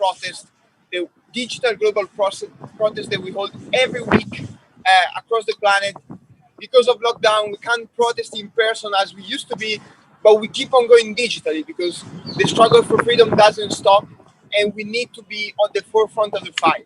protest, the digital global protest that we hold every week across the planet. Because of lockdown, we can't protest in person as we used to be, but we keep on going digitally because the struggle for freedom doesn't stop, and we need to be on the forefront of the fight.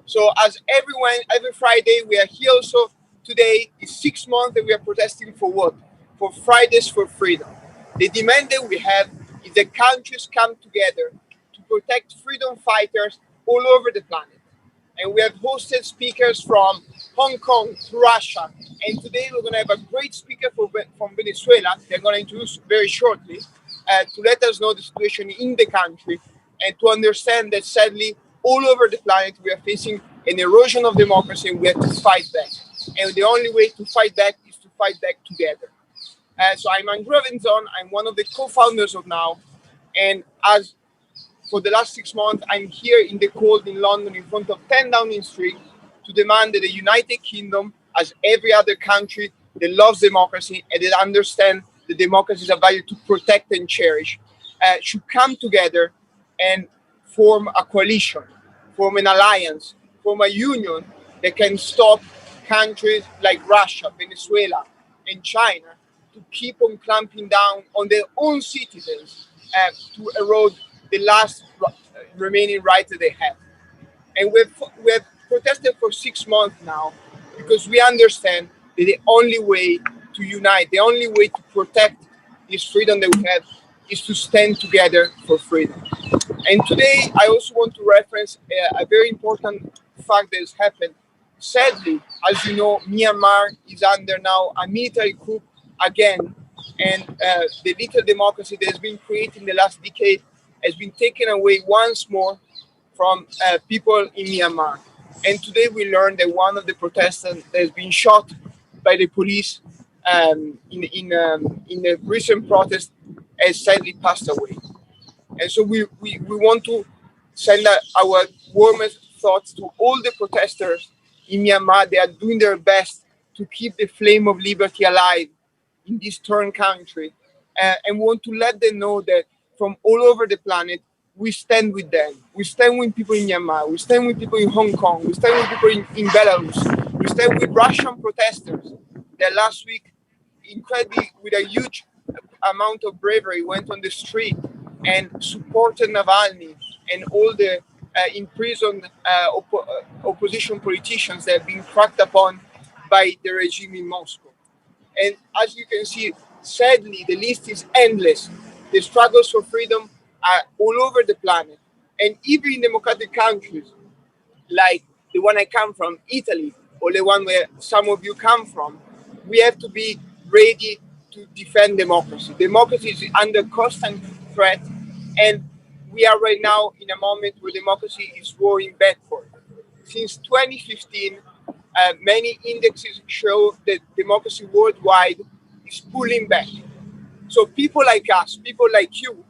So as every Friday, we are here also. Today is 6 months that we are protesting for what? For Fridays for Freedom. The demand that we have is that countries come together to protect freedom fighters all over the planet. And we have hosted speakers from Hong Kong to Russia. And today we're going to have a great speaker from Venezuela. They're going to introduce very shortly to let us know the situation in the country and to understand that sadly, all over the planet, we are facing an erosion of democracy and we have to fight back. And the only way to fight back is to fight back together. So I'm Andrea Venzon. I'm one of the co-founders of Now. And as for the last 6 months, I'm here in the cold in London in front of 10 Downing Street to demand that the United Kingdom, as every other country that loves democracy and that understands that democracy is a value to protect and cherish, should come together and form a coalition, form an alliance, form a union that can stop countries like Russia, Venezuela, and China to keep on clamping down on their own citizens to erode the last remaining rights that they have. And we have protested for 6 months now because we understand that the only way to unite, the only way to protect this freedom that we have is to stand together for freedom. And today I also want to reference a very important fact that has happened. Sadly, as you know, Myanmar is under now a military coup again, and the little democracy that has been created in the last decade has been taken away once more from people in Myanmar. And today we learned that one of the protesters has been shot by the police in a recent protest has sadly passed away. And so we want to send our warmest thoughts to all the protesters in Myanmar. They are doing their best to keep the flame of liberty alive in this torn country. And we want to let them know that from all over the planet, we stand with them. We stand with people in Myanmar. We stand with people in Hong Kong. We stand with people in Belarus. We stand with Russian protesters that last week, incredibly, with a huge amount of bravery, went on the street and supported Navalny and all the imprisoned opposition politicians that have been cracked upon by the regime in Moscow. And as you can see, sadly, the list is endless. The struggles for freedom are all over the planet. And even in democratic countries, like the one I come from, Italy, or the one where some of you come from, we have to be ready to defend democracy. Democracy is under constant threat, and we are right now in a moment where democracy is roaring backward. Since 2015, many indexes show that democracy worldwide is pulling back. So people like us, people like you,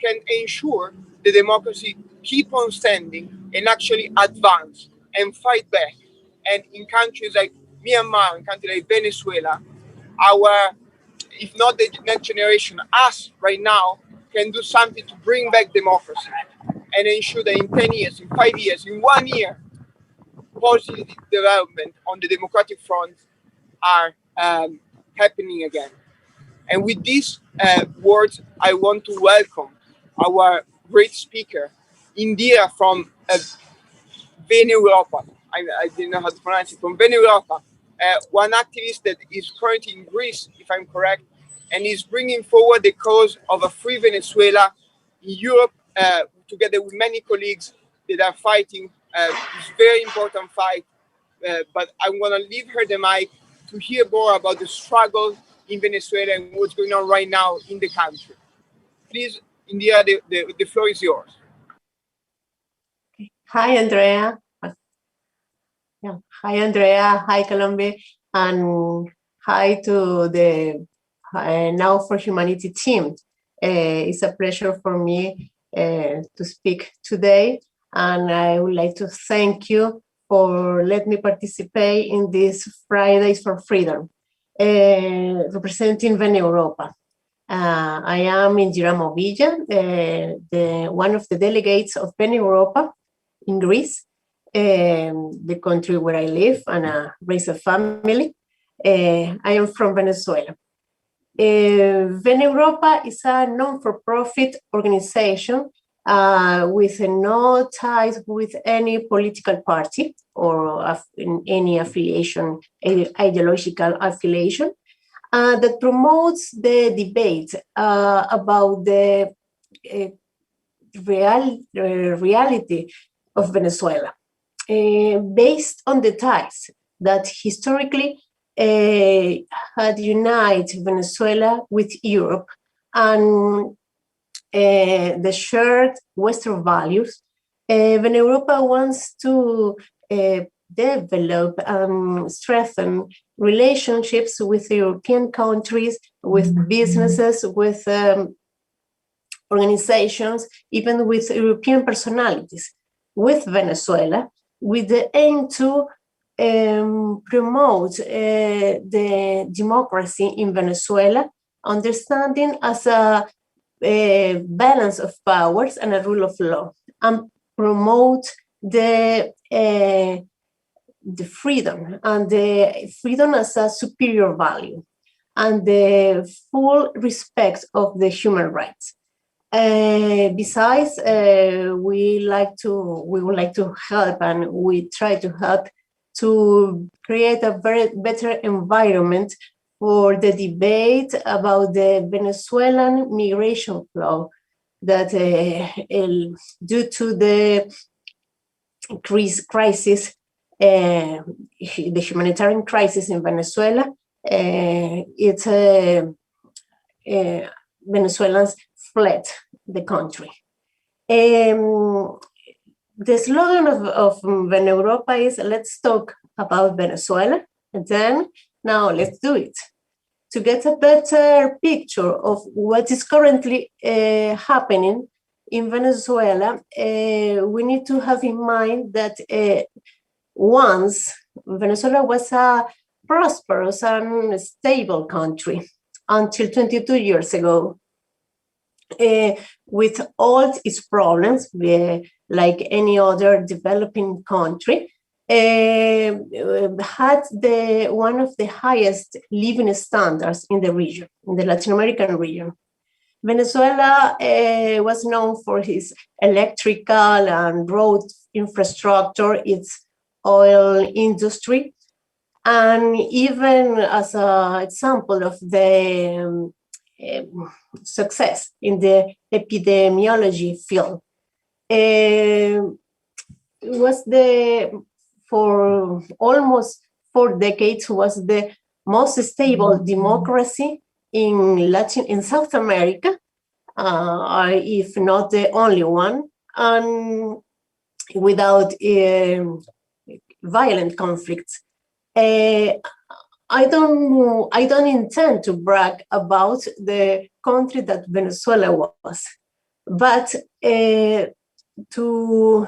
can ensure the democracy keep on standing and actually advance and fight back. And in countries like Myanmar, in countries like Venezuela, if not the next generation, us right now can do something to bring back democracy and ensure that in 10 years, in 5 years, in 1 year, positive development on the democratic front are happening again. And with these words, I want to welcome our great speaker, Indira from Veneuropa. I didn't know how to pronounce it, from Veneuropa, one activist that is currently in Greece, if I'm correct, and is bringing forward the cause of a free Venezuela in Europe, together with many colleagues that are fighting this very important fight. But I'm going to leave her the mic to hear more about the struggle in Venezuela and what's going on right now in the country. Please, India, the floor is yours. Hi, Andrea. Yeah. Hi, Andrea. Hi, Colombia. And hi to the Now for Humanity team. It's a pleasure for me to speak today. And I would like to thank you for letting me participate in this Fridays for Freedom, representing Veneuropa. I am Indira Movilla, one of the delegates of Veneuropa in Greece, the country where I live and raise a family. I am from Venezuela. Veneuropa is a non-for-profit organization with no ties with any political party or in any affiliation, ideological affiliation, that promotes the debate about the reality of Venezuela, based on the ties that historically had united Venezuela with Europe and the shared Western values. Veneuropa wants to develop and strengthen relationships with European countries, with businesses, with organizations, even with European personalities, with Venezuela, with the aim to promote the democracy in Venezuela, understanding as a balance of powers and a rule of law, and promote the freedom, and the freedom as a superior value, and the full respect of the human rights. Besides, we would like to help, and we try to help to create a better environment for the debate about the Venezuelan migration flow that due to the crisis, the humanitarian crisis in Venezuela, Venezuelans fled the country. The slogan of Veneuropa is, let's talk about Venezuela, and then now let's do it. To get a better picture of what is currently happening in Venezuela, we need to have in mind that once Venezuela was a prosperous and stable country until 22 years ago. With all its problems, like any other developing country, had one of the highest living standards in the region, in the Latin American region. Venezuela was known for its electrical and road infrastructure, its oil industry, and even as an example of the success in the epidemiology field. Was for almost 4 decades was the most stable democracy in South America, if not the only one, and without violent conflicts. I don't intend to brag about the country that Venezuela was, but to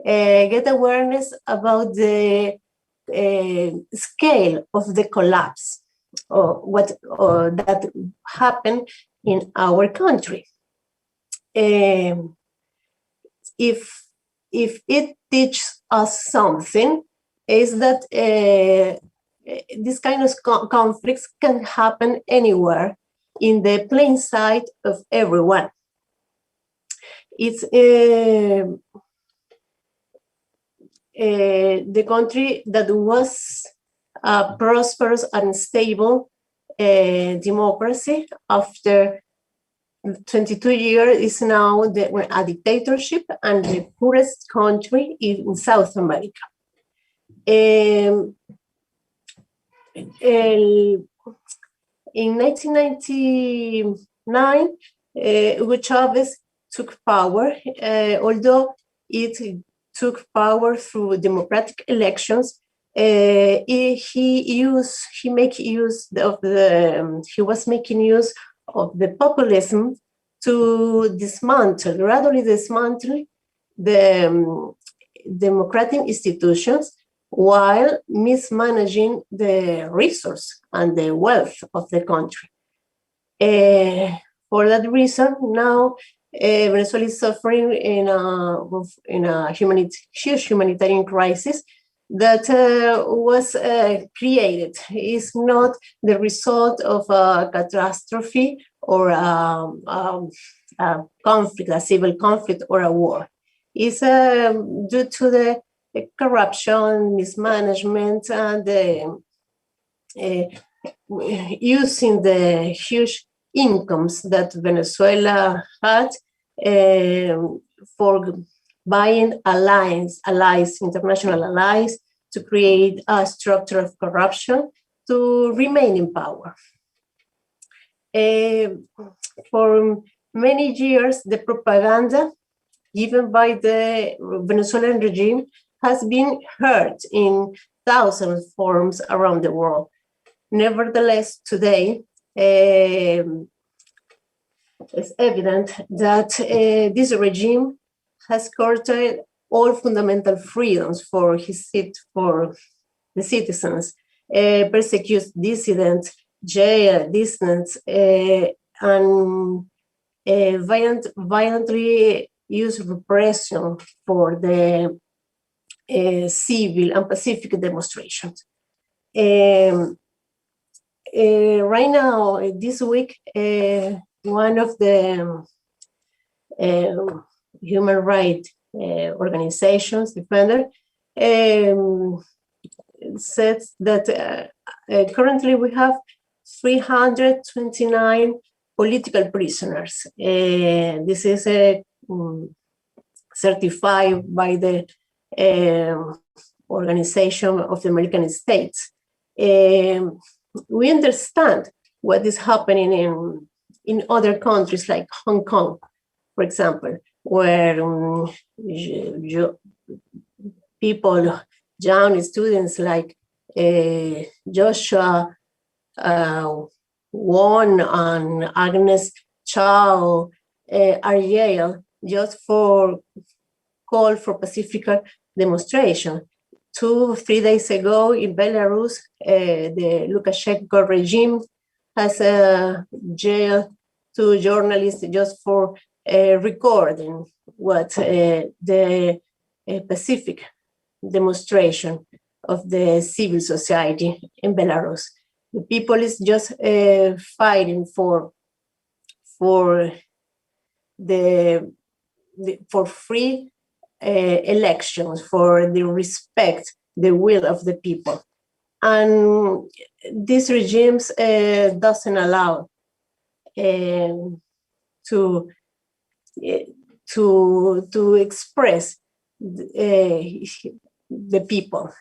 get awareness about the scale of the collapse or that happened in our country. If it teaches us something, is that this kind of conflicts can happen anywhere in the plain sight of everyone. It's the country that was a prosperous and stable democracy after 22 years is now a dictatorship and the poorest country in South America. In 1999, Hugo Chavez took power, although it took power through democratic elections. He was making use of the populism to gradually dismantle the democratic institutions while mismanaging the resource and the wealth of the country. For that reason, now Venezuela is suffering in a huge humanitarian crisis that was created. It's not the result of a catastrophe or a conflict, a civil conflict or a war. It's due to the corruption, mismanagement, and using the huge incomes that Venezuela had for buying allies, international allies, to create a structure of corruption to remain in power. For many years, the propaganda given by the Venezuelan regime has been heard in thousands of forums around the world. Nevertheless, today, it's evident that this regime has curtailed all fundamental freedoms for the citizens, persecutes dissidents, jail dissidents, and violently use repression for the civil and pacific demonstrations. Right now, this week, one of the human rights organizations, defender, says that currently we have 329 political prisoners. This is certified by the Organization of the American States. We understand what is happening in other countries like Hong Kong, for example, where people, young students like Joshua Won and Agnes Chow are jailed just for call for pacific demonstration. 2-3 days ago in Belarus, the Lukashenko regime has jailed 2 journalists just for recording what the pacific demonstration of the civil society in Belarus. The people is just fighting for free elections, for the respect, the will of the people. And these regimes doesn't allow to express the people.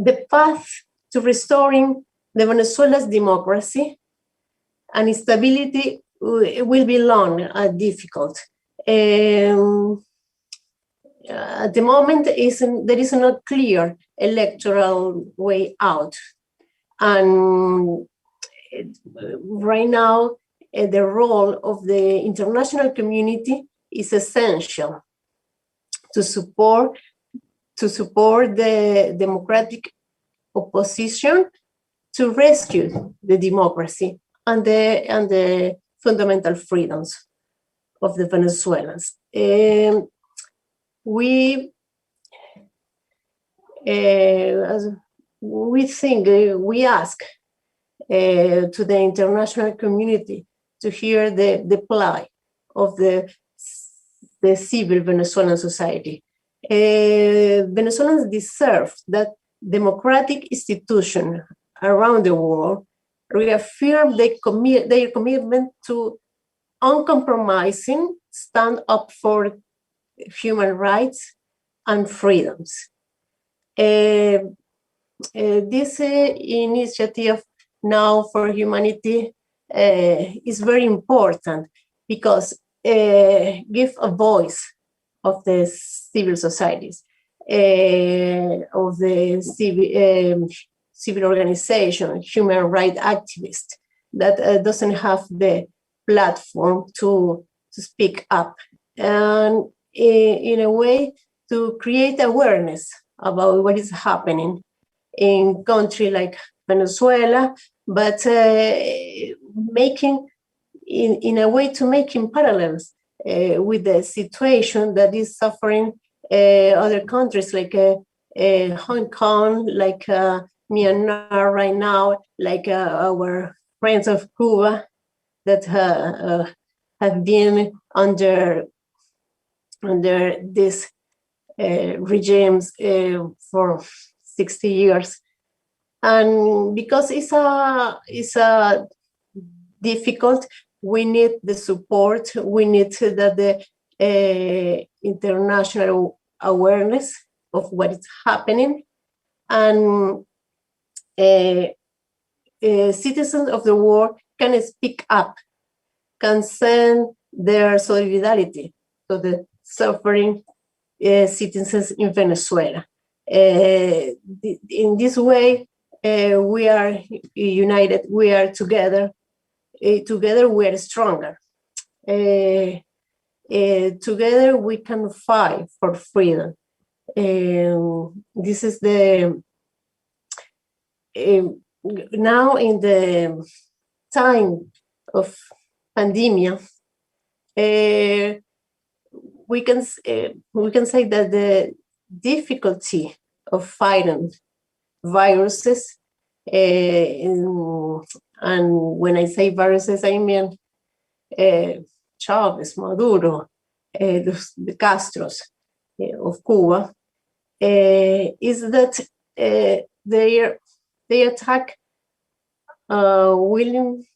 The path to restoring the Venezuela's democracy and stability will be long and difficult. At the moment, there is no clear electoral way out. And right now, the role of the international community is essential to support the democratic opposition to rescue the democracy and the fundamental freedoms of the Venezuelans. We ask to the international community to hear the plight of the civil Venezuelan society. Venezuelans deserve that democratic institutions around the world reaffirm their commitment to uncompromising stand up for human rights and freedoms. This initiative Now for Humanity is very important because give a voice of the civil societies, of the civil organization, human rights activists that doesn't have the platform to speak up, and in a way to create awareness about what is happening in countries like Venezuela, but making in a way to making parallels with the situation that is suffering other countries like Hong Kong, like Myanmar right now, like our friends of Cuba that have been under these regimes for 60 years. And because it's a difficult, we need the support, we need that the international awareness of what is happening, and citizens of the world can speak up, can send their solidarity to the suffering citizens in Venezuela. In this way, we are united, we are together. Together, we are stronger. Together, we can fight for freedom. This is the now in the time of pandemia, we can say that the difficulty of fighting viruses, and when I say viruses, I mean Chavez, Maduro, the Castros of Cuba, is that they attack willingness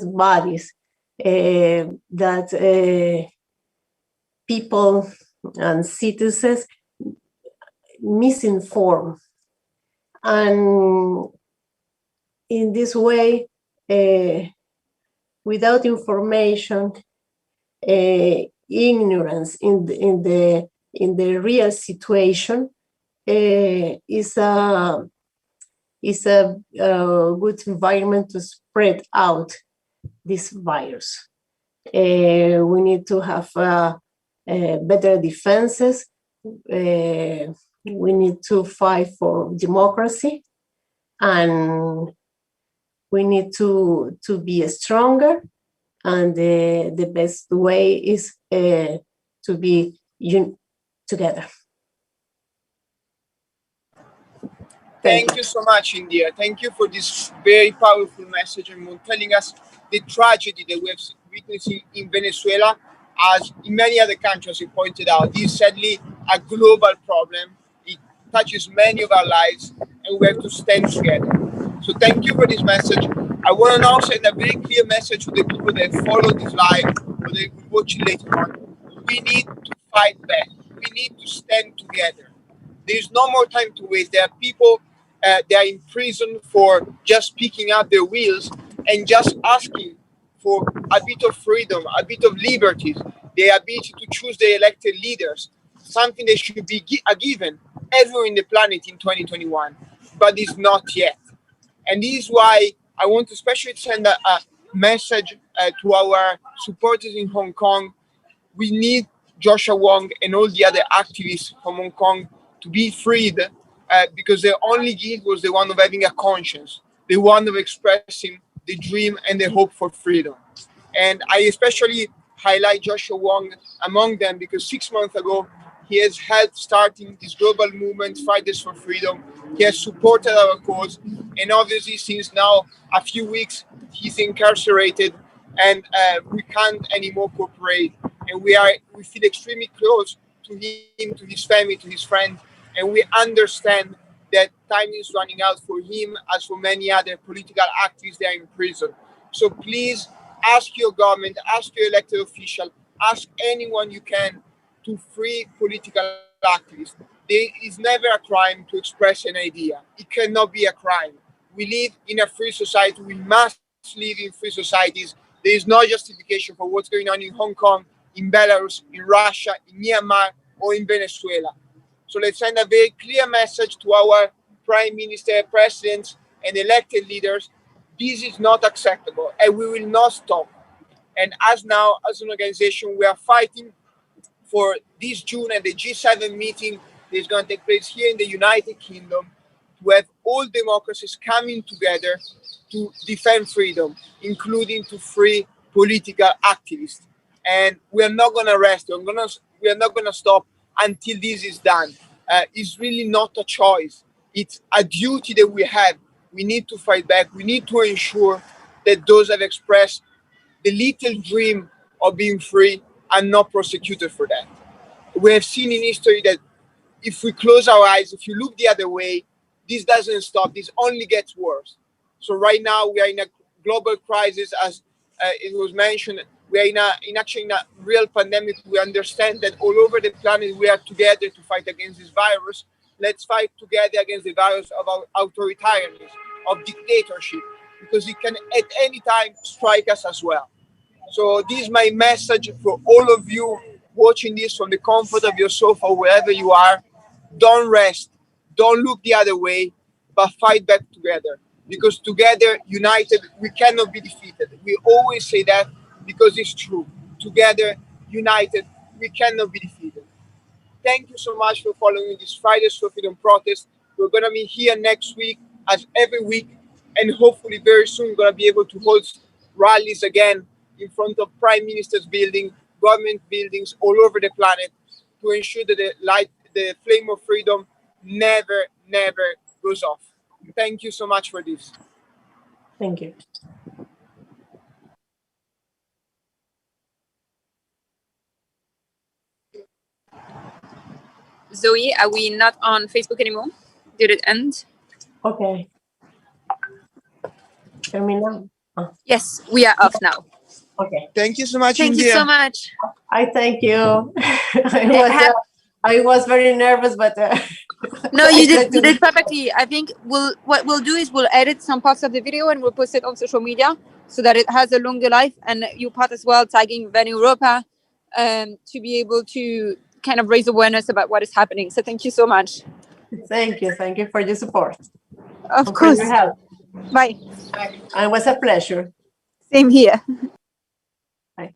bodies that people and citizens misinform. And in this way, without information, ignorance in the real situation is a good environment to spread out this virus. We need to have better defenses. We need to fight for democracy, and we need to be stronger. And the best way is to be together. Thank you so much, India. Thank you for this very powerful message and telling us the tragedy that we have witnessed in Venezuela, as in many other countries, you pointed out. This is sadly a global problem. It touches many of our lives, and we have to stand together. So thank you for this message. I want to now send a very clear message to the people that follow this live or they will watch it later on. We need to fight back. We need to stand together. There's no more time to waste. There are people they are in prison for just picking up their wheels and just asking for a bit of freedom, a bit of liberties, the ability to choose their elected leaders, something that should be a given everywhere in the planet in 2021, but is not yet. And this is why I want to especially send a message to our supporters in Hong Kong. We need Joshua Wong and all the other activists from Hong Kong to be freed, because their only guilt was the one of having a conscience, the one of expressing the dream and the hope for freedom. And I especially highlight Joshua Wong among them because 6 months ago, he has helped starting this global movement, Fridays for Freedom. He has supported our cause. And obviously, since now a few weeks, he's incarcerated and we can't anymore cooperate. And we feel extremely close to him, to his family, to his friends. And we understand that time is running out for him as for many other political activists that are in prison. So please ask your government, ask your elected official, ask anyone you can to free political activists. There is never a crime to express an idea. It cannot be a crime. We live in a free society. We must live in free societies. There is no justification for what's going on in Hong Kong, in Belarus, in Russia, in Myanmar, or in Venezuela. So let's send a very clear message to our prime minister, presidents, and elected leaders. This is not acceptable, and we will not stop. And as an organization, we are fighting for this June at the G7 meeting that is going to take place here in the United Kingdom. to have all democracies coming together to defend freedom, including to free political activists. And we are not going to rest. We are not going to stop until this is done. It's really not a choice. It's a duty that we have. We need to fight back. We need to ensure that those that express the little dream of being free are not prosecuted for that. We have seen in history that if we close our eyes, if you look the other way, this doesn't stop. This only gets worse. So right now we are in a global crisis, as it was mentioned. We are actually in a real pandemic. We understand that all over the planet we are together to fight against this virus. Let's fight together against the virus of authoritarianism, of dictatorship, because it can at any time strike us as well. So this is my message for all of you watching this from the comfort of your sofa, wherever you are. Don't rest. Don't look the other way, but fight back together. Because together, united, we cannot be defeated. We always say that because it's true. Together, united, we cannot be defeated. Thank you so much for following this Fridays for Freedom protest. We're going to be here next week, as every week, and hopefully very soon we're going to be able to host rallies again in front of prime minister's building, government buildings all over the planet to ensure that the flame of freedom never, never goes off. Thank you so much for this. Thank you. Zoe, are we not on Facebook anymore? Did it end? Okay. Terminal. Yes, we are off now. Okay. Thank you so much, Thank Indira. you so much. I thank you. I was very nervous, but no, you did perfectly. I think what we'll do is we'll edit some parts of the video and we'll post it on social media so that it has a longer life, and you part as well tagging Veneuropa to be able to kind of raise awareness about what is happening. So thank you so much. Thank you for your support. Of course. For your help. Bye. It was a pleasure. Same here. Bye.